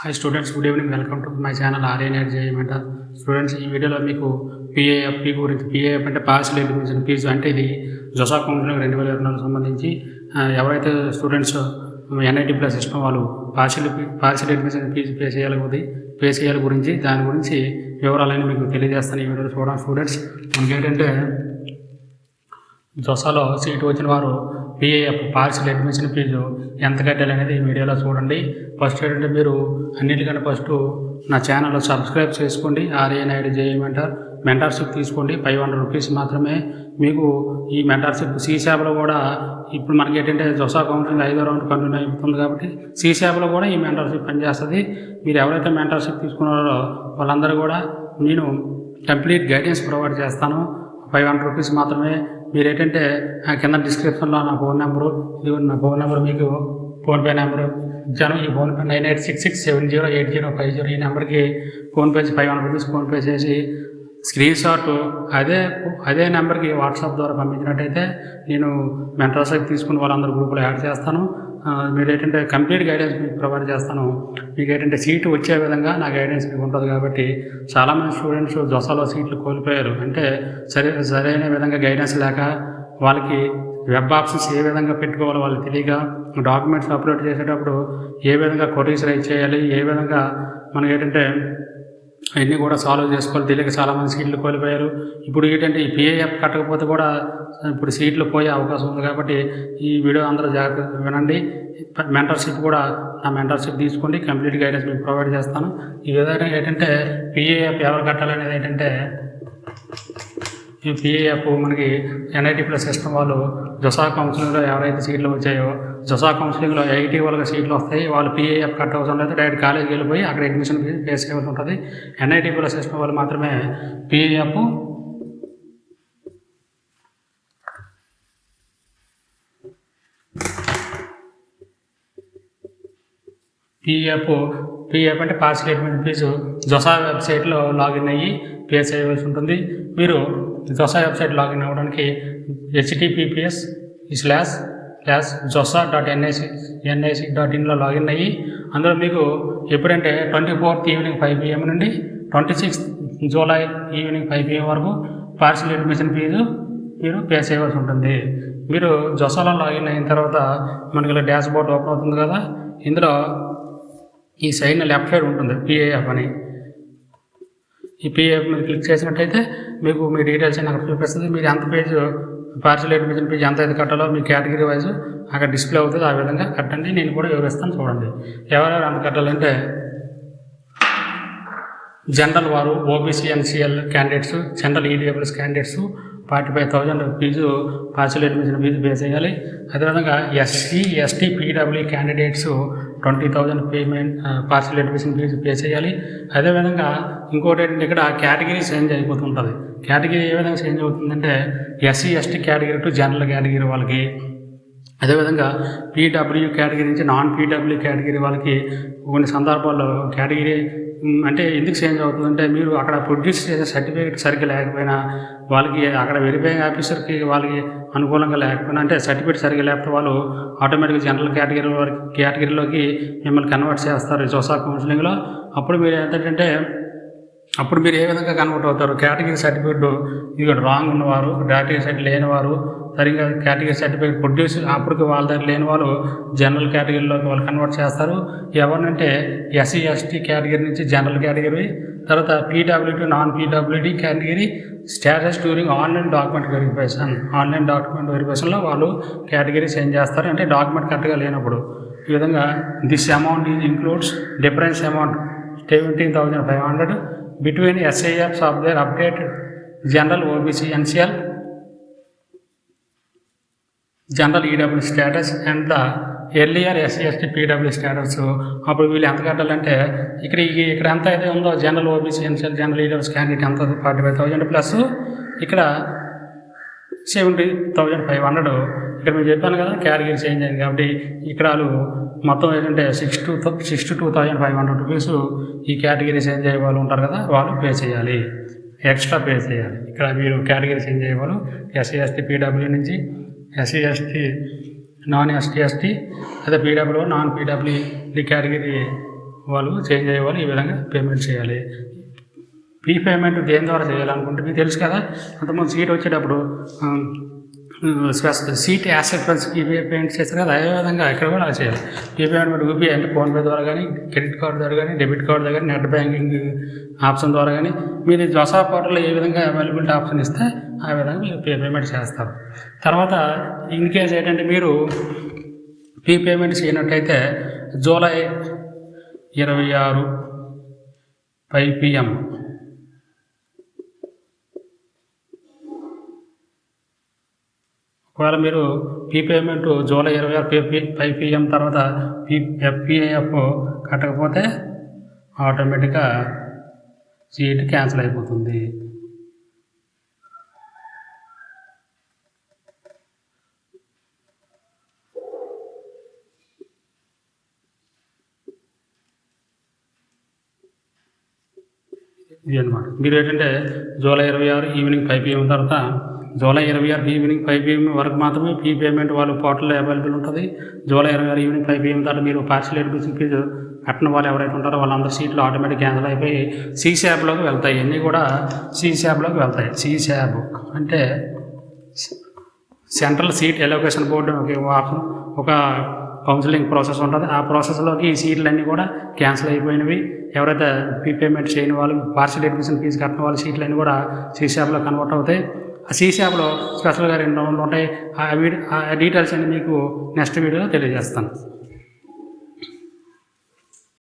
Hi students, good evening. Welcome to my channel RNR JEE mentor. Students, ఈ వీడియోలో మీకు పిఏఎఫ్పి గురించి, పిఏఎఫ్ అంటే పార్షియల్ ఎలిమినేషన్ ఫీజు, అంటే ఇది జోసా కౌన్సిలింగ్ 2024 సంబంధించి ఎవరైతే స్టూడెంట్స్ ఎన్ఐటి ప్లస్ సిస్టమ్ వాళ్ళు పార్షియల్ ఎలిమినేషన్ ఫీజు పే చేయాలి గురించి దాని గురించి వివరాలని మీకు తెలియజేస్తాను. ఈ వీడియోలో చూడండి స్టూడెంట్స్. మనకి ఏంటంటే జోసాలో సీటు వచ్చిన వారు పిఏఎఫ్ పార్షియల్ అడ్మిషన్ ఫీజు ఎంత కట్టాలి అనేది ఈ వీడియోలో చూడండి. ఫస్ట్ ఏంటంటే మీరు అన్నిటికంటే ఫస్ట్ నా ఛానల్ సబ్స్క్రైబ్ చేసుకోండి. ఆర్ఏఎన్ఐడి జేఈ మెంటర్షిప్ తీసుకోండి. 500 రూపీస్ మాత్రమే. మీకు ఈ మెంటర్షిప్ సీశాప్లో కూడా ఇప్పుడు మనకి ఏంటంటే జోసా కౌన్సిలింగ్ 5వ రౌండ్ కంటిన్యూ అవుతుంది కాబట్టి సీశాప్లో కూడా ఈ మెంటర్షిప్ పనిచేస్తుంది. మీరు ఎవరైతే మెంటర్షిప్ తీసుకున్నారో వాళ్ళందరూ కూడా నేను కంప్లీట్ గైడెన్స్ ప్రొవైడ్ చేస్తాను. 500 రూపీస్ మాత్రమే. మీరు ఏంటంటే కింద డిస్క్రిప్షన్లో నా ఫోన్ నెంబరు, ఇది నా ఫోన్ నెంబరు, మీకు ఫోన్పే నెంబరు ఇచ్చాను. ఈ ఫోన్పే 9866708050 ఈ నెంబర్కి ఫోన్పే 500 రూపీస్ ఫోన్పే చేసి స్క్రీన్ షాట్ అదే నెంబర్కి వాట్సాప్ ద్వారా పంపించినట్టయితే నేను మెంటర్షిప్ తీసుకుని వాళ్ళందరూ గ్రూపులో యాడ్ చేస్తాను. మీరు ఏంటంటే కంప్లీట్ గైడెన్స్ మీకు ప్రొవైడ్ చేస్తాను. మీకు ఏంటంటే సీటు వచ్చే విధంగా నా గైడెన్స్ మీకు ఉంటుంది కాబట్టి చాలామంది స్టూడెంట్స్ జోసాలో సీట్లు కోల్పోయారు. అంటే సరైన విధంగా గైడెన్స్ లేక వాళ్ళకి వెబ్ ఆప్షన్స్ ఏ విధంగా పెట్టుకోవాలో వాళ్ళు తెలియక డాక్యుమెంట్స్ అప్లోడ్ చేసేటప్పుడు ఏ విధంగా క్వరీస్ రైజ్ చేయాలి, ఏ విధంగా మనకి ఏంటంటే అవన్నీ కూడా సాల్వ్ చేసుకోవాలి తెలియక చాలామంది సీట్లు కోల్పోయారు. ఇప్పుడు ఏంటంటే ఈ పిఏఎఫ్ కట్టకపోతే కూడా ఇప్పుడు సీట్లు పోయే అవకాశం ఉంది కాబట్టి ఈ వీడియో అందరూ జాగ్రత్తగా వినండి. మెంటర్షిప్ కూడా నా మెంటర్షిప్ తీసుకోండి. కంప్లీట్ గైడెన్స్ మీకు ప్రొవైడ్ చేస్తాను. ఈ విధంగా ఏంటంటే పిఏఎఫ్ ఎవరు కట్టాలనేది ఏంటంటే ఈ పిఏఎఫ్ మనకి ఎన్ఐటి ప్లస్ సిస్టమ్ వాళ్ళు జోసా కౌన్సిలింగ్లో ఎవరైతే సీట్లు వచ్చాయో జోసా కౌన్సిలింగ్లో 80 వాళ్ళకి సీట్లు వస్తాయి. వాళ్ళు పిఏఎఫ్ కట్ అవసరం లేదు, డైరెక్ట్ కాలేజీకి వెళ్ళిపోయి అక్కడ అడ్మిషన్ పే చేయవలసి ఉంటుంది. ఎన్ఐటి ప్లస్ సిస్టమ్ వాళ్ళు మాత్రమే పిఏఎఫ్ అంటే పార్షియల్ అడ్మిషన్ ఫీజు జోసా వెబ్సైట్లో లాగిన్ అయ్యి పే చేయవలసి ఉంటుంది. మీరు జోసా వెబ్సైట్ లాగిన్ అవ్వడానికి https://josa.nic.in లాగిన్ అయ్యి అందులో మీకు ఎప్పుడంటే 24th ఈవినింగ్ 5 PM నుండి 26th జూలై ఈవినింగ్ 5 PM వరకు పార్షియల్ అడ్మిషన్ ఫీజు మీరు పే చేయవలసి ఉంటుంది. మీరు జోసాలో లాగిన్ అయిన తర్వాత మనకి ఇలా డాష్ బోర్డ్ ఓపెన్ అవుతుంది కదా, ఇందులో ఈ సైడ్ లెఫ్ట్ సైడ్ ఉంటుంది పిఏఎఫ్ అని. ఈ పిఏఎఫ్ మీద క్లిక్ చేసినట్టయితే మీకు మీ డీటెయిల్స్ అని అక్కడ చూపిస్తుంది. మీరు ఎంత పేజ్ పార్షియల్ అడ్మిషన్ పేజ్ ఎంత అయితే కట్టాలో మీ కేటగిరీ వైజ్ అక్కడ డిస్ప్లే అవుతుంది. ఆ విధంగా కట్టండి. నేను కూడా వివరిస్తాను చూడండి. ఎవరెవరు ఎంత కట్టాలంటే జనరల్ వారు, OBC NCL candidates, general EWS candidates 45,000 fee partial admission fee pay చేయాలి. అదేవిధంగా SC ST PW candidates 20,000 payment partial admission fee pay చేయాలి. అదేవిధంగా ఇంకోటి ఏంటంటే ఇక్కడ కేటగిరీ చేంజ్ అయిపోతుంటుంది. కేటగిరీ ఏ విధంగా చేంజ్ అవుతుందంటే SC ST category to general category వాళ్ళకి, అదేవిధంగా పీడబ్ల్యూ కేటగిరీ నుంచి నాన్ పీడబ్ల్యూ కేటగిరీ వాళ్ళకి కొన్ని సందర్భాల్లో కేటగిరీ అంటే ఎందుకు చేంజ్ అవుతుందంటే మీరు అక్కడ ప్రొడ్యూస్ చేసే సర్టిఫికేట్ సరిగ్గా లేకపోయినా, వాళ్ళకి అక్కడ వెరిఫైయింగ్ ఆఫీసర్కి వాళ్ళకి అనుకూలంగా లేకపోయినా, అంటే సర్టిఫికేట్ సరిగ్గా లేకపోతే వాళ్ళు ఆటోమేటిక్గా జనరల్ కేటగిరీలోకి మిమ్మల్ని కన్వర్ట్ చేస్తారు జోసా కౌన్సిలింగ్లో. అప్పుడు మీరు ఏ విధంగా కన్వర్ట్ అవుతారు? కేటగిరీ సర్టిఫికేట్ ఇది రాంగ్ ఉన్నవారు, కేటగిరీ సర్టిఫికేట్ లేనివారు, సరిగ్గా కేటగిరీ సర్టిఫికేట్ ప్రొడ్యూస్ అప్పటికి వాళ్ళ దగ్గర లేని వాళ్ళు జనరల్ కేటగిరీలోకి వాళ్ళు కన్వర్ట్ చేస్తారు. ఎవరినంటే ఎస్సీ ఎస్టీ కేటగిరీ నుంచి జనరల్ కేటగిరీ, తర్వాత PWD to non PWD category status during online document వెరిఫికేషన్లో వాళ్ళు కేటగిరీ చేంజ్ చేస్తారు. అంటే డాక్యుమెంట్ కరెక్ట్గా లేనప్పుడు. ఈ విధంగా this amount includes difference amount 17,500 between SIFs of their updated general OBC NCL general EW status and the earlier SC ST PW status. అప్పుడు వీళ్ళు ఎంత కట్టాలంటే ఇక్కడ ఎంత అయితే ఉందో general OBC NCL general EWS candidate ఎంత 45,000 ప్లస్ ఇక్కడ 70,500. ఇక్కడ మీరు చెప్పాను కదా కేటగిరీ చేంజ్ అయింది కాబట్టి ఇక్కడ వాళ్ళు మొత్తం ఏంటంటే 62,500 రూపీస్ ఈ కేటగిరీ చేంజ్ అయ్యే వాళ్ళు ఉంటారు కదా, వాళ్ళు పే చేయాలి, ఎక్స్ట్రా పే చేయాలి. ఇక్కడ మీరు కేటగిరీ చేంజ్ అయ్యే వాళ్ళు ఎస్సీ ఎస్టీ పీడబ్ల్యూ నుంచి ఎస్సీ ఎస్టీ నాన్ ఎస్టీ అదే పీడబ్ల్యూ నాన్ పీడబ్ల్యూ కేటగిరీ వాళ్ళు చేంజ్ అయ్యే వాళ్ళు ఈ విధంగా పేమెంట్ చేయాలి. ఫీ పేమెంట్ దేని ద్వారా చేయాలనుకుంటే మీకు తెలుసు కదా, అంతకుముందు సీట్ వచ్చేటప్పుడు సీట్ యాక్సెప్టెన్స్ ఫీ పేమెంట్ చేస్తారు కదా, అదేవిధంగా ఇక్కడ కూడా అలా చేయాలి. ఫీ పేమెంట్ యూపీఐ అంటే ఫోన్పే ద్వారా కానీ, క్రెడిట్ కార్డు ద్వారా కానీ, డెబిట్ కార్డు ద్వారా కానీ, నెట్ బ్యాంకింగ్ ఆప్షన్ ద్వారా కానీ మీరు జోసా పోర్టల్లో ఏ విధంగా అవైలబిలిటీ ఆప్షన్ ఇస్తే ఆ విధంగా మీరు పేమెంట్ చేస్తారు. తర్వాత ఇన్ కేస్ ఏంటంటే మీరు ఫీ పేమెంట్ చేయనట్టయితే జూలై 26 5 PM ఒకవేళ మీరు ఫీ పేమెంట్ జూలై 26 5 PM తర్వాత FPIF కట్టకపోతే ఆటోమేటిక్గా సీట్ క్యాన్సిల్ అయిపోతుంది. ఇది అనమాట. మీరు ఏంటంటే జూలై 26 ఈవినింగ్ 5 PM తర్వాత జూలై 26 ఈవినింగ్ 5 PM వరకు మాత్రమే ఫీ పేమెంట్ వాళ్ళు పోర్టల్లో అవైలబుల్ ఉంటుంది. జూలై 26 ఈవినింగ్ 5 PM తర్వాత మీరు పార్షియల్ అడ్మిషన్ ఫీజు కట్టిన వాళ్ళు ఎవరైతే ఉంటారో వాళ్ళందరూ సీట్లు ఆటోమేటిక్ క్యాన్సిల్ అయిపోయి సీశాబ్లోకి వెళ్తాయి. అన్నీ కూడా సీశాబ్లోకి వెళ్తాయి. సీశాబ్ అంటే సెంట్రల్ సీట్ ఎలొకేషన్ బోర్డు ఒక కౌన్సిలింగ్ ప్రాసెస్ ఉంటుంది. ఆ ప్రాసెస్లోకి ఈ సీట్లన్నీ కూడా క్యాన్సిల్ అయిపోయినవి. ఎవరైతే ఫీ పేమెంట్ చేయని వాళ్ళు పార్షియల్ అడ్మిషన్ ఫీజు కట్టిన వాళ్ళ సీట్లన్నీ కూడా సీశాబ్లో కన్వర్ట్ అవుతాయి. ఆ సీశాబ్లో స్పెషల్గా 2 రౌండ్లు ఉంటాయి. ఆ డీటెయిల్స్ అన్ని మీకు నెక్స్ట్ వీడియోలో తెలియజేస్తాను.